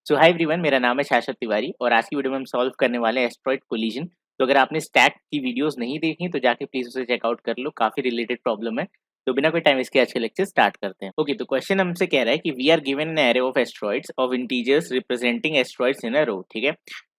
सो hi everyone, मेरा नाम है शाश्वत तिवारी और आज की वीडियो में हम सॉल्व करने वाले हैं एस्टेरॉयड कोलिजन। तो अगर आपने स्टैक की वीडियोस नहीं देखी तो जाके प्लीज उसे चेकआउट कर लो, काफी रिलेटेड प्रॉब्लम है। तो बिना कोई टाइम इसके अच्छे लेक्चर स्टार्ट करते हैं। ओके, तो क्वेश्चन हमसे कह रहा है कि we are given an array of asteroids of integers representing asteroids in a row. ठीक है,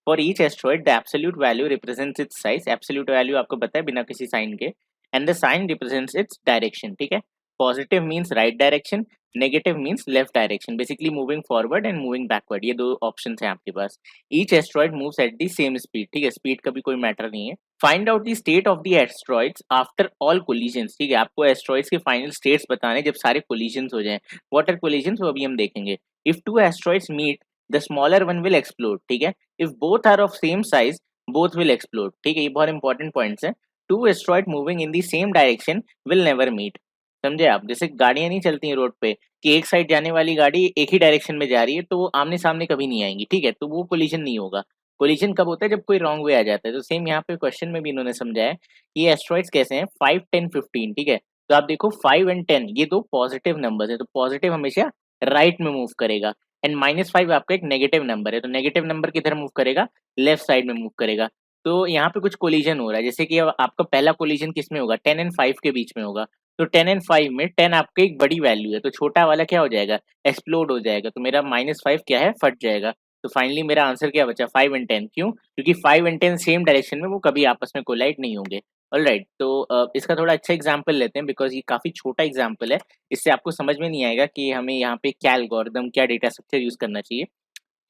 for each asteroid the absolute value represents its size. Absolute value आपको पता है बिना किसी साइन के, and the sign represents its direction. ठीक है, positive means right direction, negative means left direction, basically moving forward and moving backward. ये दो ऑप्शन है आपके पास। Each asteroid moves at the same speed. ठीक है, स्पीड का भी कोई मैटर नहीं है। Find out the state of the asteroids after all collisions. ठीक है, आपको एस्ट्रॉइड्स के फाइनल स्टेट्स बताने जब सारे कोलिजन्स हो जाएं। व्हाट आर कोलिजन्स, वो अभी हम देखेंगे। If two asteroids meet the smaller one will explode. ठीक है, if both are of same size both will explode. ठीक है, ये बहुत इंपॉर्टेंट पॉइंट्स है। Two asteroid moving in the same direction will never meet. समझे आप? जैसे गाड़ियां नहीं चलती हैं रोड पे कि एक साइड जाने वाली गाड़ी एक ही डायरेक्शन में जा रही है, तो वो आमने सामने कभी नहीं आएंगी। ठीक है, तो वो कोलिजन नहीं होगा। कोलिजन कब होता है? जब कोई रॉन्ग वे आ जाता है। तो सेम यहाँ पे क्वेश्चन में भी इन्होंने समझाया है कि ये एस्ट्रॉइड्स कैसे हैं, 5, 10, 15। ठीक है, तो आप देखो 5 एंड 10 ये दो पॉजिटिव नंबर है, तो पॉजिटिव हमेशा राइट में मूव करेगा। एंड -5 आपका एक नेगेटिव नंबर है, तो नेगेटिव नंबर किधर मूव करेगा? लेफ्ट साइड में मूव करेगा। तो यहाँ पे कुछ कोलिजन हो रहा है, जैसे कि अब आपका पहला कोलिजन किस में होगा? 10 एंड 5 के बीच में होगा। तो 10 एंड 5 में 10 आपकी एक बड़ी वैल्यू है, तो छोटा वाला क्या हो जाएगा? एक्सप्लोड हो जाएगा। तो मेरा -5 क्या है? फट जाएगा। तो फाइनली मेरा आंसर क्या बचा? 5 एंड 10। क्यों? क्योंकि 5 एंड 10 सेम डायरेक्शन में, वो कभी आपस में कोलाइड नहीं होंगे। ऑलराइट, तो इसका थोड़ा अच्छा एग्जांपल लेते हैं, बिकॉज ये काफी छोटा एग्जांपल है। इससे आपको समझ में नहीं आएगा कि हमें यहाँ पे क्या एल्गोरिदम, क्या डेटा स्ट्रक्चर यूज करना चाहिए।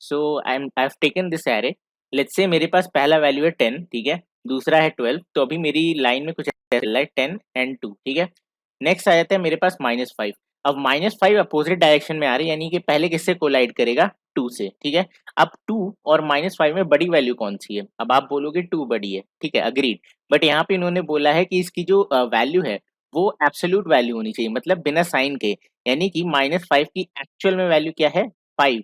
So I have taken this array. Let's say मेरे पास पहला वैल्यू है 10। ठीक है, दूसरा है 12। तो अभी मेरी लाइन में कुछ ऐसा चल रहा है, 10 एंड 2। ठीक है, नेक्स्ट आ जाता है मेरे पास -5। अब -5 अपोजिट डायरेक्शन में आ रही है, यानी कि पहले किससे कोलाइड करेगा? 2 से। ठीक है, अब 2 और -5 में बड़ी वैल्यू कौन सी है? अब आप बोलोगे 2 बड़ी है। ठीक है, अग्रीड। बट यहाँ पे इन्होंने बोला है कि इसकी जो वैल्यू है वो एब्सोल्यूट वैल्यू होनी चाहिए, मतलब बिना साइन के। यानी कि -5 की एक्चुअल में वैल्यू क्या है? 5।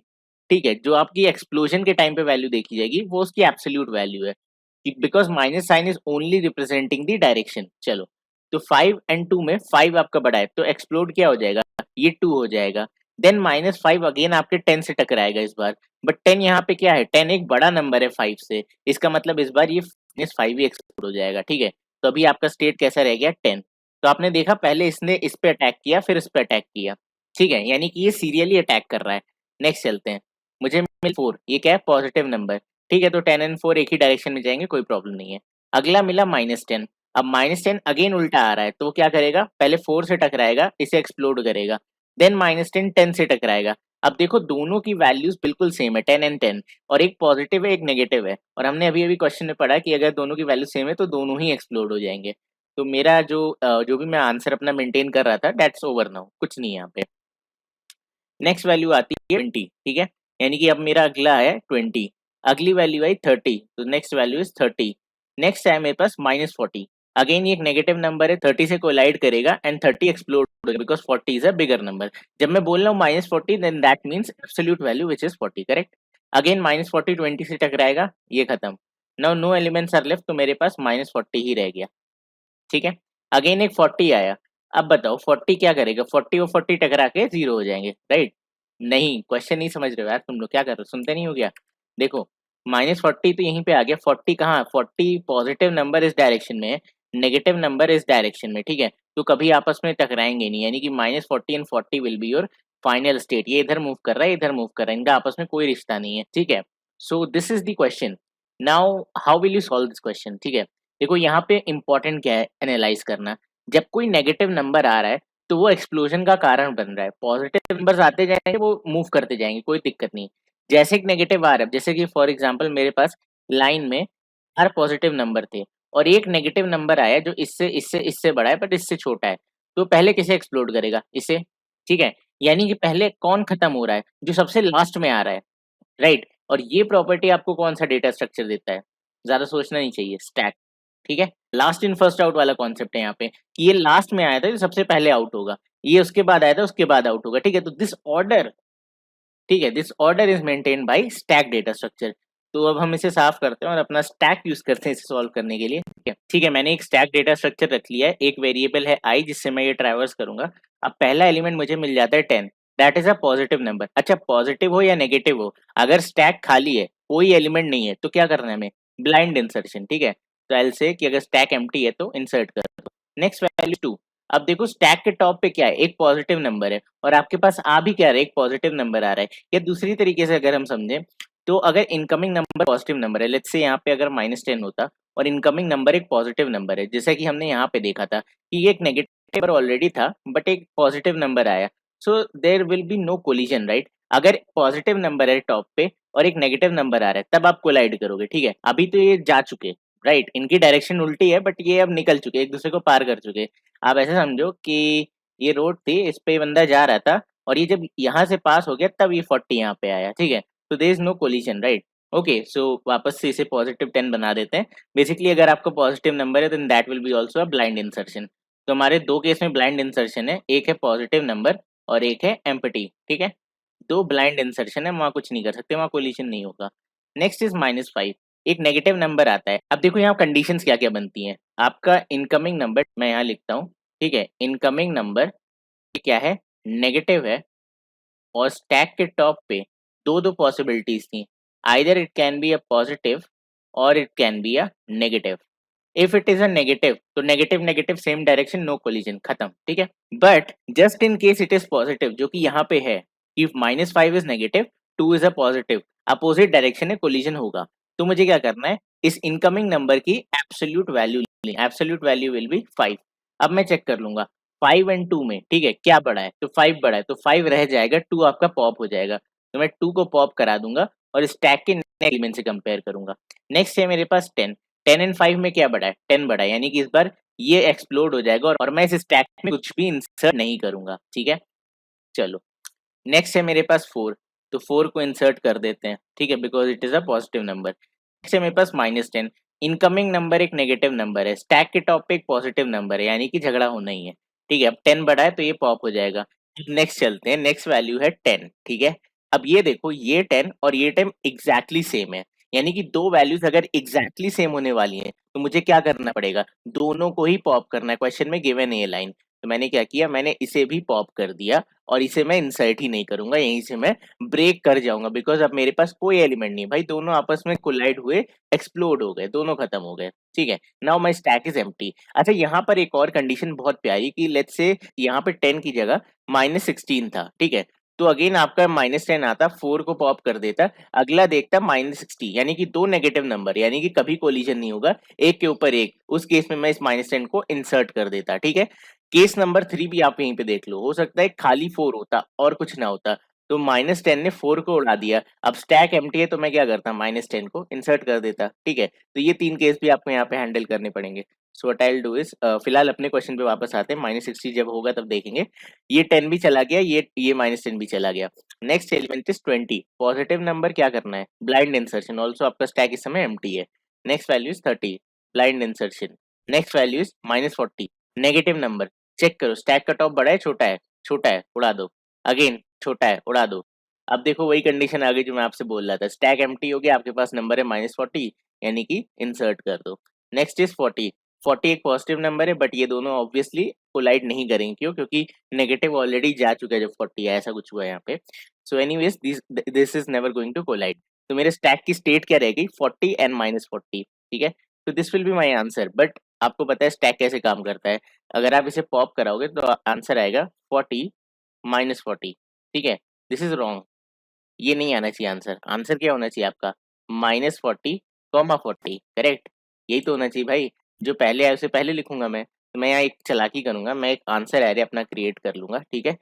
ठीक है, जो आपकी एक्सप्लोजन के टाइम पे वैल्यू देखी जाएगी वो उसकी एब्सोल्यूट वैल्यू है, because minus sign is only representing the direction. चलो, तो 5 एंड 2 में 5 आपका बड़ा है, तो एक्सप्लोड क्या हो जाएगा? ये 2 हो जाएगा। देन -5 अगेन आपके 10 से टकराएगा इस बार। बट 10 यहाँ पे क्या है? 10 एक बड़ा नंबर है 5 से, इसका मतलब इस बार ये -5 ही एक्सप्लोड हो जाएगा। ठीक है, तो अभी आपका स्टेट कैसा रह गया? 10। तो आपने देखा पहले इसने इस पे अटैक किया, फिर इस पे अटैक किया। ठीक है, यानी कि ये सीरियली अटैक कर रहा है। नेक्स्ट चलते हैं। मुझे मिल 4, ये क्या है? Positive number. ठीक है, तो 10 एंड 4 एक ही डायरेक्शन में जाएंगे, कोई प्रॉब्लम नहीं है। अगला मिला -10। अब -10 अगेन उल्टा आ रहा है, तो वो क्या करेगा? पहले 4 से टकराएगा, इसे एक्सप्लोड करेगा। देन -10 10 से टकराएगा। अब देखो दोनों की वैल्यूज बिल्कुल सेम है, 10 एंड 10, और एक पॉजिटिव है एक नेगेटिव है। और हमने अभी अभी क्वेश्चन में पढ़ा कि अगर दोनों की वैल्यू सेम है तो दोनों ही एक्सप्लोड हो जाएंगे। तो मेरा जो भी मैं आंसर अपना मेंटेन कर रहा था, दैट्स ओवर नाउ, कुछ नहीं है यहाँ पे। नेक्स्ट वैल्यू आती है 20। ठीक है, यानी कि अब मेरा अगला है 20। अगली वैल्यू आई 30, तो नेक्स्ट वैल्यू इज 30। नेक्स्ट है मेरे पास -40। अगेन ये एक नेगेटिव नंबर है, 30 से कोलाइड करेगा एंड 30 एक्सप्लोड होगा, because 40 is a bigger number. जब मैं बोल रहा हूँ -40, then that means absolute value which is 40, correct. Again -40 20 से टकराएगा, ये खत्म। Now no elements are left, तो मेरे पास -40 ही रह गया। ठीक है, अगेन एक 40 आया। अब बताओ 40 क्या करेगा? 40 और 40 टकरा के 0 हो जाएंगे, राइट? नहीं, क्वेश्चन नहीं समझ रहे हो यार तुम लोग, क्या कर रहे हो? सुनते नहीं हो क्या? देखो, -40 तो यहीं पे आ गया। 40 कहाँ? 40 पॉजिटिव नंबर इस डायरेक्शन में है, नेगेटिव नंबर इस डायरेक्शन में। ठीक है, तो कभी आपस में टकराएंगे नहीं, यानी कि -40 and 40 will be your final state. ये इधर मूव कर रहा है, इधर मूव कर रहा है, इनका आपस में कोई रिश्ता नहीं है। ठीक है, so this is the question. Now how will you solve this question? ठीक है, देखो यहाँ पे इंपॉर्टेंट क्या है एनालाइज करना। जब कोई नेगेटिव नंबर आ रहा है तो वो एक्सप्लोजन का कारण बन रहा है। पॉजिटिव नंबर्स आते जाएंगे, वो मूव करते जाएंगे, कोई दिक्कत नहीं। जैसे एक नेगेटिव आ रहा है, जैसे कि फॉर एग्जांपल मेरे पास लाइन में हर पॉजिटिव नंबर थे और एक नेगेटिव नंबर आया जो इससे इससे इससे बड़ा है बट इससे छोटा है, तो पहले किसे एक्सप्लोड करेगा? इसे। ठीक है, यानी कि पहले कौन खत्म हो रहा है? जो सबसे लास्ट में आ रहा है, राइट। और ये प्रॉपर्टी आपको कौन सा डेटा स्ट्रक्चर देता है? ज्यादा सोचना नहीं चाहिए, स्टैक। ठीक है, लास्ट इन फर्स्ट आउट वाला कॉन्सेप्ट है यहाँ पे, कि ये लास्ट में आया था जो सबसे पहले आउट होगा, ये उसके बाद आया था उसके बाद आउट होगा। ठीक है, तो दिस ऑर्डर, ठीक है, this order is maintained by stack data structure. तो अब हम इसे साफ करते हैं और अपना स्टैक यूज करते हैं इसे सॉल्व करने के लिए। ठीक है, मैंने एक स्टैक डेटा स्ट्रक्चर रख लिया है। एक वेरिएबल है आई जिससे मैं ये ट्रैवर्स करूंगा। अब पहला एलिमेंट मुझे मिल जाता है 10। That is a positive number. अच्छा, पॉजिटिव हो या नेगेटिव हो, अगर स्टैक खाली है, कोई एलिमेंट नहीं है, तो क्या करना है हमें? Blind insertion. ठीक है, तो आई विल से कि अगर स्टैक एम्प्टी है तो इंसर्ट कर दो। Next value 2। अब देखो स्टैक के टॉप पे क्या है, एक पॉजिटिव नंबर है और आपके पास आ भी क्या रहा है, एक पॉजिटिव नंबर आ रहा है। या दूसरी तरीके से अगर हम समझें तो अगर इनकमिंग नंबर पॉजिटिव नंबर है, लेट्स से यहाँ पे अगर -10 होता और इनकमिंग नंबर एक पॉजिटिव नंबर है, जैसा कि हमने यहाँ पे देखा था कि ये एक नेगेटिव नंबर ऑलरेडी था बट एक पॉजिटिव नंबर आया, so there will be no collision, right. अगर पॉजिटिव नंबर है टॉप पे और एक नेगेटिव नंबर आ रहा है तब आप कोलाइड करोगे। ठीक है, अभी तो ये जा चुके, राइट, इनकी डायरेक्शन उल्टी है बट ये अब निकल चुके, एक दूसरे को पार कर चुके। आप ऐसे समझो कि ये रोड थी, इस पे बंदा जा रहा था और ये जब यहाँ से पास हो गया तब ये 40 यहाँ पे आया। ठीक है, तो there is no collision, right. Okay, so वापस से इसे +10 बना देते हैं। बेसिकली अगर आपको पॉजिटिव नंबर है then that will be also a blind insertion. तो हमारे दो केस में ब्लाइंड इंसर्शन है, एक है पॉजिटिव नंबर और एक है एम्प्टी। ठीक है, दो ब्लाइंड इंसर्शन है, वहाँ कुछ नहीं कर सकते, वहाँ कोलिजन नहीं होगा। Next is -5। एक नेगेटिव नंबर आता है। अब देखो यहाँ कंडीशंस क्या क्या बनती हैं। आपका इनकमिंग नंबर मैं यहाँ लिखता हूँ। ठीक है, इनकमिंग नंबर क्या है, नेगेटिव है और स्टैक के टॉप पे दो दो पॉसिबिलिटीज थी, either it can be a positive और it can be a negative. If it is a negative तो negative negative same direction, no collision, खत्म। ठीक है, but just in case it is positive, जो कि यहाँ पे है, if -5 is negative, 2 is a positive, opposite direction है, कोलिजन होगा। तो मुझे क्या करना है, इस इनकमिंग नंबर की absolute value, absolute value will be 5। अब मैं चेक कर लूंगा 5 एंड 2 में, ठीक है, क्या बड़ा है, तो 5 बड़ा है, तो 5 रह जाएगा, 2 आपका पॉप हो जाएगा। तो मैं 2 को पॉप करा दूंगा और स्टैक के एलिमेंट से कंपेयर करूंगा। नेक्स्ट है मेरे पास 10। 10 एंड 5 में क्या बड़ा है, 10 बड़ा है, यानी कि इस बार ये एक्सप्लोड हो जाएगा और मैं इस स्टैक में कुछ भी इंसर्ट नहीं करूंगा। ठीक है, चलो नेक्स्ट है मेरे पास 4। तो 4 को इंसर्ट कर देते हैं, ठीक है, because it is a positive number. Next है मेरे पास -10। इनकमिंग नंबर एक नेगेटिव नंबर है, स्टैक के टॉप पे एक पॉजिटिव नंबर है, यानी कि झगड़ा होना ही है। ठीक है, अब 10 बड़ा है तो ये पॉप हो जाएगा। नेक्स्ट चलते हैं, नेक्स्ट वैल्यू है 10। ठीक है, अब ये देखो ये 10 और ये 10 एग्जैक्टली सेम है, यानी कि दो वैल्यूज अगर एग्जैक्टली सेम होने वाली हैं तो मुझे क्या करना पड़ेगा, दोनों को ही पॉप करना है। क्वेश्चन में गिवन है ये लाइन, तो मैंने क्या किया, मैंने इसे भी पॉप कर दिया और इसे मैं इंसर्ट ही नहीं करूंगा, यहीं से मैं ब्रेक कर जाऊंगा, बिकॉज अब मेरे पास कोई एलिमेंट नहीं है भाई, दोनों आपस में कोलाइड हुए, एक्सप्लोड हो गए, दोनों खत्म हो गए। ठीक है, now my stack is empty. अच्छा, यहाँ पर एक और कंडीशन बहुत प्यारी कि लेट्स से यहाँ पे 10 की जगह -16 था। ठीक है, तो अगेन आपका -10 आता, 4 को पॉप कर देता, अगला देखता -60, यानी कि दो नेगेटिव नंबर, यानी कि कभी कोलिजन नहीं होगा, एक के ऊपर एक। उस केस में मैं इस -10 को इंसर्ट कर देता। ठीक है, केस नंबर 3 भी आप यहीं पे देख लो, हो सकता है खाली 4 होता और कुछ ना होता, तो -10 ने 4 को उड़ा दिया। अब स्टैक एम्प्टी है तो मैं क्या करता, -10 को इंसर्ट कर देता। ठीक है, तो ये तीन केस भी आपको यहाँ पे हैंडल करने पड़ेंगे। So what I will do is, फिलहाल अपने क्वेश्चन पे वापस आते हैं, -60 जब होगा तब देखेंगे। ये 10 भी चला गया, ये -10 भी चला गया। Next element is 20। Positive number क्या करना है, ब्लाइंड इंसर्शन, ऑल्सो आपका स्टैक इस समय एम्प्टी है। Next value is 30, blind insertion. Next value is -40, negative number. Check करो स्टैक का टॉप बड़ा है छोटा है, छोटा है, उड़ा दो। अगेन छोटा है, उड़ा दो। अब देखो वही कंडीशन आ गई जो मैं आपसे बोल रहा था, स्टैक एम्प्टी हो गया, आपके पास नंबर है -40, यानी कि इंसर्ट कर दो। Next is 40। 40 एक पॉजिटिव नंबर है बट ये दोनों ऑब्वियसली कोलाइड नहीं करेंगे, क्यों, क्योंकि नेगेटिव ऑलरेडी जा चुका है जब 40 है, ऐसा कुछ हुआ है यहाँ पे। So anyways this is never going to collide. तो मेरे स्टैक की स्टेट क्या रहेगी, 40 एंड -40। ठीक है, तो this will be my answer. But आपको पता है स्टैक कैसे काम करता है, अगर आप इसे पॉप कराओगे तो आंसर आएगा 40 -40। ठीक है, दिस इज रॉन्ग, ये नहीं आना चाहिए आंसर। आंसर क्या होना चाहिए आपका, -40, 40, करेक्ट, यही तो होना चाहिए भाई। जो पहले है उसे पहले लिखूंगा मैं, तो मैं यहाँ एक चालाकी करूंगा, मैं एक आंसर एरे अपना क्रिएट कर लूंगा। ठीक है,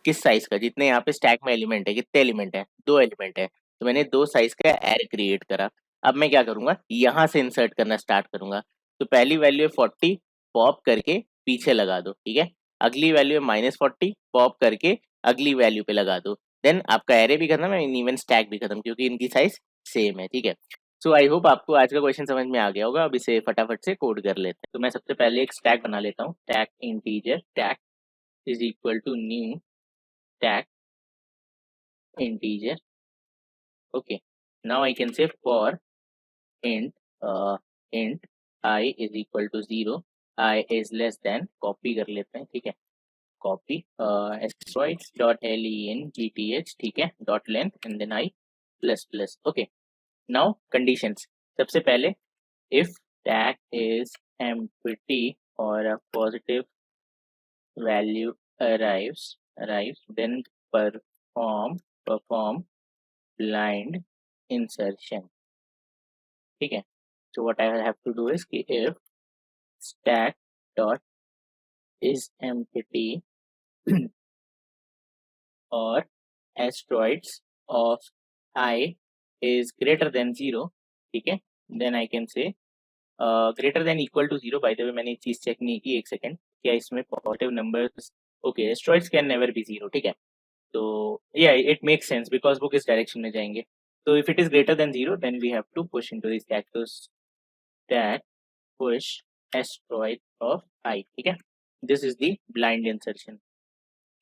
किस साइज का, जितने यहाँ पे स्टैक में एलिमेंट है, कितने एलिमेंट है, दो एलिमेंट है, तो मैंने दो साइज का एरे क्रिएट करा। अब मैं क्या करूंगा, यहाँ से इंसर्ट करना स्टार्ट करूंगा। तो पहली वैल्यू है 40, पॉप करके पीछे लगा दो। ठीक है, अगली वैल्यू है -40, पॉप करके अगली वैल्यू पे लगा दो। देन आपका एरे भी खत्म है, इवन स्टैक भी खत्म, क्योंकि इनकी साइज सेम है। ठीक है, सो आई होप आपको आज का क्वेश्चन समझ में आ गया होगा। अब इसे फटाफट से कोड कर लेते हैं। तो मैं सबसे पहले एक स्टैक बना लेता हूँ, stack integer, stack is equal to new stack integer. Okay, now I can say for int int I is equal to 0, I is less than, copy कर लेते हैं। ठीक है, कॉपी asteroids डॉट length, ठीक है, dot length and then I plus plus. Okay, now conditions. सबसे पहले if stack is empty or a positive value arrives, then perform blind insertion, ठीक है। so what I have to do is कि if stack dot is empty or asteroids of I is greater than 0, ठीक है, then I can say greater than equal to 0। By the way मैंने एक चीज check नहीं की, एक second, क्या इसमें positive numbers, okay, asteroids can never be 0, ठीक है। तो या इट मेक्स सेंस बिकॉज वो किस डायरेक्शन में जाएंगे। तो if it is greater than 0 then we have to push into the stack, तो stack push asteroid of I, ठीक है। This is the blind insertion.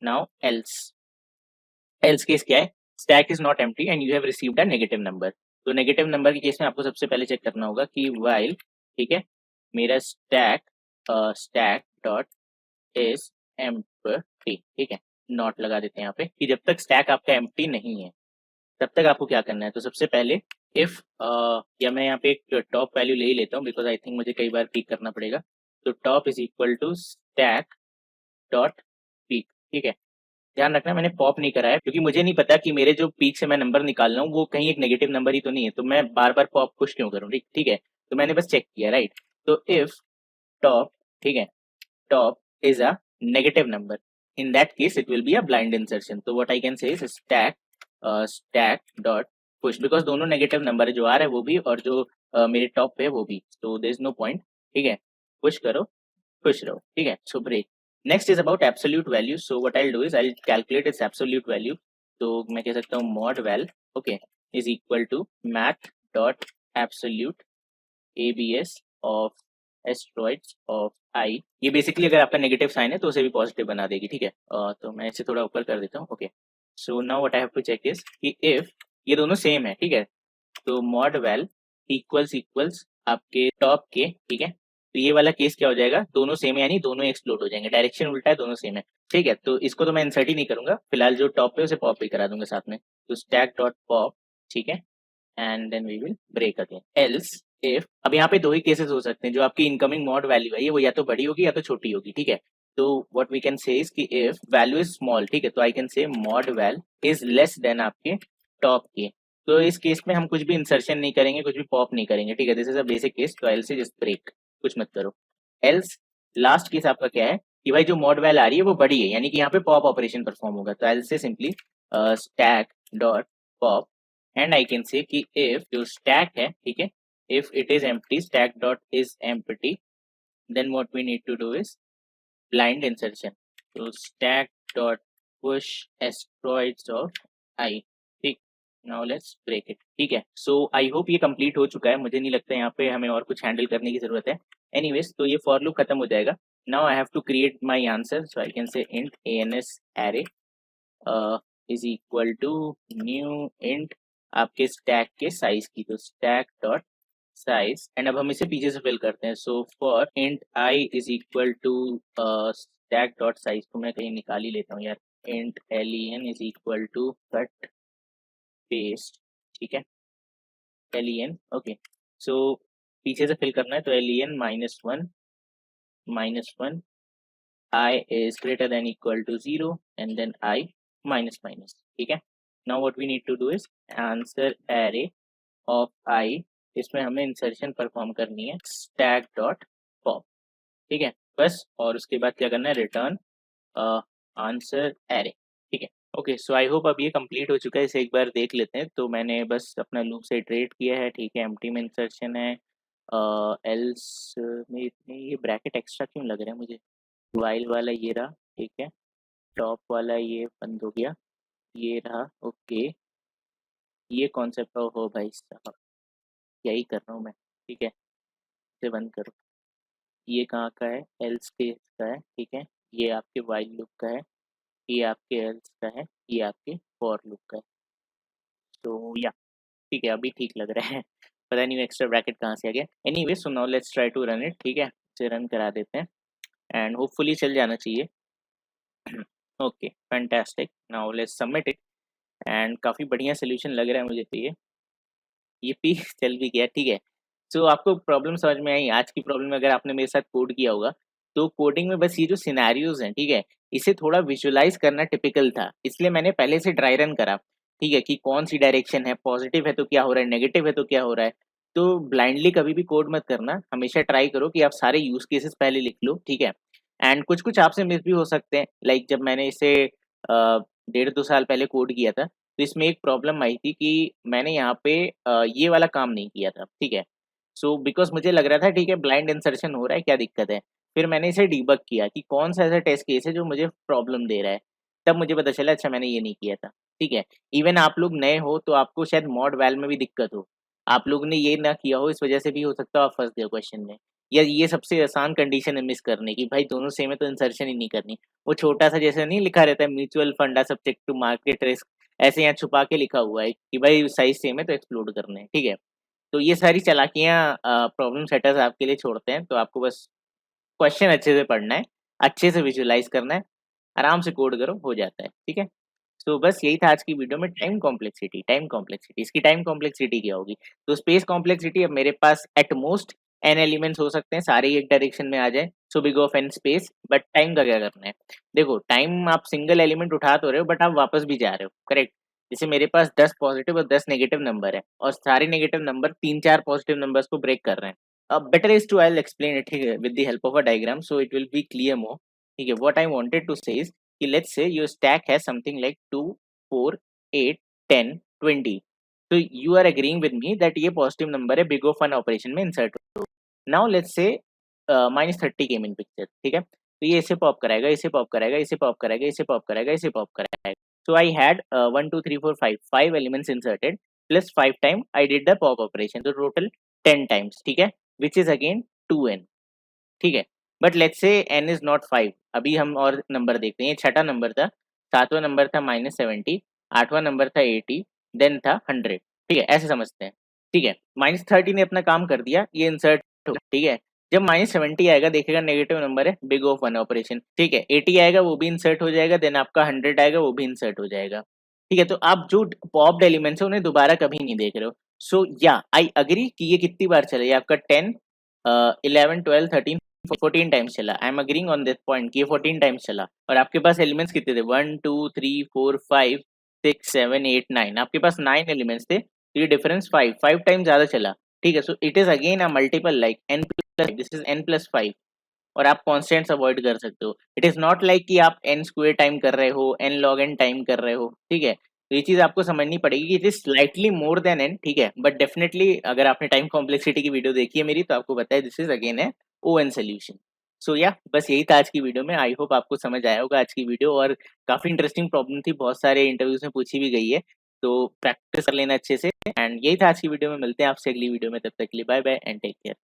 Now else case क्या है, stack is not empty and you have received a negative number. तो negative number के case में आपको सबसे पहले चेक करना होगा कि वाइल, ठीक है, मेरा स्टैक डॉट इज एम्प्टी, ठीक है, नॉट लगा देते हैं यहाँ पे कि जब तक स्टैक आपका एम्प्टी नहीं है तब तक आपको क्या करना है। तो सबसे पहले इफ या मैं यहाँ पे एक टॉप वैल्यू ले ही लेता हूँ बिकॉज आई थिंक मुझे कई बार पीक करना पड़ेगा। तो top is equal to stack dot peek, ठीक है। ध्यान रखना मैंने पॉप नहीं करा है क्योंकि मुझे नहीं पता कि मेरे जो पीक से मैं नंबर निकाल रहा हूँ वो कहीं एक नेगेटिव नंबर ही तो नहीं है, तो मैं बार बार पॉप पुश क्यों करूँ, ठीक है। तो मैंने बस चेक किया, राइट। तो इफ टॉप, ठीक है, top is a negative number, in that case it will be a blind insertion। तो what I can say is stack dot push, because दोनों नेगेटिव नंबर जो आ रहा है वो भी और जो मेरे टॉप पे है वो भी, so there is no point, ठीक है। पुश करो, खुश रहो, ठीक है। so break। next is about absolute value, so what I'll do is I'll calculate its absolute value। तो मैं कह सकता हूँ mod val, okay, is equal to math dot absolute abs of asteroids of i. ये basically अगर आपका negative sign है तो उसे भी पॉजिटिव बना देगी, ठीक है। तो मैं इसे थोड़ा ऊपर कर देता हूँ, okay. So now what I have to check is कि इफ ये दोनों सेम है, ठीक है, तो मॉड वेल इक्वल्स आपके टॉप के, ठीक है। तो ये वाला केस क्या हो जाएगा, दोनों सेम है यानी दोनों एक्सप्लोड हो जाएंगे, डायरेक्शन उल्टा है, दोनों सेम है, ठीक है। तो इसको तो मैं इंसर्ट ही नहीं करूंगा, फिलहाल जो टॉप पे उसे पॉप भी करा दूंगा साथ में। तो स्टैक डॉट पॉप, ठीक है, and then we will break again. Else if, अब यहाँ पे दो ही केसेस हो सकते हैं, जो आपकी इनकमिंग मॉड वैल्यू है ये वो या तो बड़ी होगी या तो छोटी होगी, ठीक है। तो what we can say is कि इफ वैल्यू इज स्मॉल, ठीक है, तो I can say mod val is less than आपके टॉप के। तो इस केस में हम कुछ भी इंसर्शन नहीं करेंगे, कुछ भी पॉप नहीं करेंगे, ठीक है। This is a basic case, तो एल से जस्ट ब्रेक, कुछ मत करो। एल्स लास्ट केस आपका क्या है कि भाई जो मॉड वैल आ रही है वो बड़ी है, यानी कि यहाँ पे पॉप ऑपरेशन परफॉर्म होगा। तो एल से simply stack dot pop and I can से कि इफ जो स्टैक है, ठीक है, if it is empty, stack dot is empty, then what we need to do is blind insertion। so stack dot push asteroids of I, ठीक। now let's break it, ठीक है। so I hope ये complete हो चुका है, मुझे नहीं लगता यहाँ पे हमें और कुछ हैंडल करने की जरूरत है। anyways तो ये फॉर लूप खत्म हो जाएगा। now I have to create my answer, so I can say int ans array is equal to new int आपके स्टैक के साइज की, तो स्टैक डॉट साइज एंड अब हम इसे पीछे से फिल करते हैं। So for int i is equal to stack dot size को मैं कहीं निकाल ही लेता हूँ यार, int len is equal to cut paste, ठीक है, len, ओके। सो पीछे से फिल करना है, तो len -1 I is greater than equal to 0 and then I minus minus, ठीक है। now what we need to do is answer array of I, इसमें हमें इंसर्शन परफॉर्म करनी है स्टैक डॉट पॉप, ठीक है, बस। और उसके बाद क्या करना है, रिटर्न आंसर एरे, ठीक है। ओके, सो आई होप अब ये कंप्लीट हो चुका है, इसे एक बार देख लेते हैं। तो मैंने बस अपना लूप से इटरेट किया है, ठीक है, एम्प्टी में इंसर्शन है, एल्स में इतने ये ब्रैकेट एक्स्ट्रा क्यों लग रहा है मुझे, वाइल वाला ये रहा, ठीक है, टॉप वाला ये बंद हो गया, ये रहा, ओके। ये कॉन्सेप्ट हो भाई साहब, यही कर रहा हूँ मैं, ठीक है, इसे बंद करो। ये कहाँ का है, एल्स केस का है, ठीक है, ये आपके वाइल लूप का है, ये आपके एल्स का है, ये आपके फॉर लूप का है। तो या ठीक है, अभी ठीक लग रहा है पता नहीं एक्स्ट्रा ब्रैकेट कहाँ से आ गया। Anyway, so now let's try to run it, ठीक है, इसे रन करा देते हैं एंड होपफुली चल जाना चाहिए। Okay, fantastic. Now let's submit it. And काफ़ी बढ़िया सॉल्यूशन लग रहा है मुझे तो ये पी चल भी गया, ठीक है। सो आपको प्रॉब्लम समझ में आई। आज की प्रॉब्लम में अगर आपने मेरे साथ कोड किया होगा, तो कोडिंग में बस ये जो सिनेरियोज़ हैं, ठीक है, इसे थोड़ा विजुअलाइज़ करना टिपिकल था। इसलिए मैंने पहले से ड्राई रन करा, ठीक है, कि कौन-सी डायरेक्शन है, पॉजिटिव है तो क्या हो रहा है, नेगेटिव है तो क्या हो रहा है। तो ब्लाइंडली कभी भी कोड मत करना, हमेशा ट्राई करो कि आप सारे यूज़ केसेस पहले लिख लो, ठीक है। एंड कुछ-कुछ आपसे मिस भी हो सकते हैं, लाइक जब मैंने इसे डेढ़ 2 साल पहले कोड किया था, तो इसमें एक प्रॉब्लम आई थी कि मैंने यहाँ पे ये वाला काम नहीं किया था, ठीक है। सो बिकॉज़ मुझे लग रहा था ठीक है ब्लाइंड इंसर्शन हो रहा है, क्या दिक्कत है? फिर मैंने इसे डीबग किया कि कौन-सा ऐसा टेस्ट केस है जो मुझे प्रॉब्लम दे रहा है। तब मुझे पता चला अच्छा मैंने ये नहीं किया था, ठीक है। इवन आप लोग नए हो तो आपको शायद मॉड वैल में भी दिक्कत हो। आप लोगों ने ये ना किया हो इस वजह से भी हो सकता है आप फँस गए हो क्वेश्चन में। या ये सबसे आसान कंडीशन है मिस करने की, भाई दोनों सेम है तो इंसर्शन ही नहीं करनी। वो छोटा-सा जैसे नहीं लिखा रहता है mutual fund are subject to market risk, ऐसे यहाँ छुपा के लिखा हुआ है कि भाई साइज़ सेम है तो एक्सक्लूड करने हैं, ठीक है। तो ये सारी चालाकियाँ प्रॉब्लम सेटर्स आपके लिए छोड़ते हैं, तो आपको बस क्वेश्चन अच्छे से पढ़ना है, अच्छे से विजुअलाइज़ करना है, आराम से कोड करो, हो जाता है, ठीक है। तो बस यही था आज की वीडियो में टाइम कॉम्प्लेक्सिटी इसकी टाइम कॉम्प्लेक्सिटी क्या होगी? तो स्पेस कॉम्प्लेक्सिटी अब मेरे पास एट मोस्ट n एलिमेंट्स हो सकते हैं, सारे ही एक डायरेक्शन में आ जाएँ, so big of n space, but time का क्या करना है? देखो टाइम आप सिंगल एलिमेंट उठा तो रहे हो बट आप वापस भी जा रहे हो, करेक्ट? जैसे मेरे पास 10 पॉजिटिव और 10 नेगेटिव नंबर है और सारे नेगेटिव नंबर 3-4 पॉजिटिव नंबर्स को ब्रेक कर रहे हैं। Better is to I will explain it, ठीक है, with the help of a diagram so it will be clear more, ठीक है? What I wanted to say is कि let's say your stack has something like 2 4, 8, 10, 20. So you are agreeing with me that ये positive number है big O fun operation में insert हो। Now let's say -30 came in picture, ठीक है? तो ये इसे पॉप कराएगा, इसे पॉप कराएगा, इसे पॉप कराएगा, इसे पॉप कराएगा, इसे पॉप कराएगा। So I had 1 2 3 4 5 5 elements inserted plus 5 time I did the pop operation, तो टोटल 10 टाइम्स, ठीक है? व्हिच इज अगेन 2n, ठीक है? But let's say n is not 5, अभी हम और नंबर देखते हैं, ये छठा नंबर था, सातवां नंबर था -70, आठवां नंबर था 80, देन था 100, ठीक है? ऐसे समझते हैं, ठीक है? -30 ने अपना काम कर दिया, ये इंसर्ट हो गया, ठीक है? जब -70 आएगा देखिएगा नेगेटिव नंबर है, बिग ऑफ 1 ऑपरेशन, ठीक है? 80 आएगा वो भी इंसर्ट हो जाएगा, देन आपका 100 आएगा वो भी इंसर्ट हो जाएगा, ठीक है? तो आप जो पॉप्ड एलिमेंट्स हैं उन्हें दोबारा कभी नहीं देख रहे हो। सो या आई एग्री कि ये कितनी बार चला, ये आपका 10 11 12 13 14 टाइम्स चला। I am agreeing on this point कि ये 14 टाइम्स चला और आपके पास एलिमेंट्स कितने थे 1 2 3 4 5 6 7 8 9, आपके पास 9 एलिमेंट्स थे, तो ये डिफरेंस 5 टाइम ज़्यादा चला, ठीक है? So it is again a multiple like n plus this is n plus 5 और आप कांस्टेंट्स अवॉइड कर सकते हो। इट इज़ नॉट लाइक कि आप n स्क्वायर टाइम कर रहे हो, n log n टाइम कर रहे हो, ठीक है? तो ये चीज़ आपको समझनी पड़ेगी कि it is slightly more than n, ठीक है? बट डेफिनिटली अगर आपने टाइम कॉम्प्लेक्सिटी की वीडियो देखी है मेरी तो आपको पता है this is again a ON solution. So या बस यही था आज की वीडियो में। आई होप आपको समझ आया होगा आज की वीडियो और काफ़ी इंटरेस्टिंग प्रॉब्लम थी, बहुत सारे इंटरव्यूज़ में पूछी भी गई है, तो प्रैक्टिस कर लेना अच्छे से एंड यही था आज की वीडियो में। मिलते हैं आपसे अगली वीडियो में, तब तक के लिए bye bye and take care.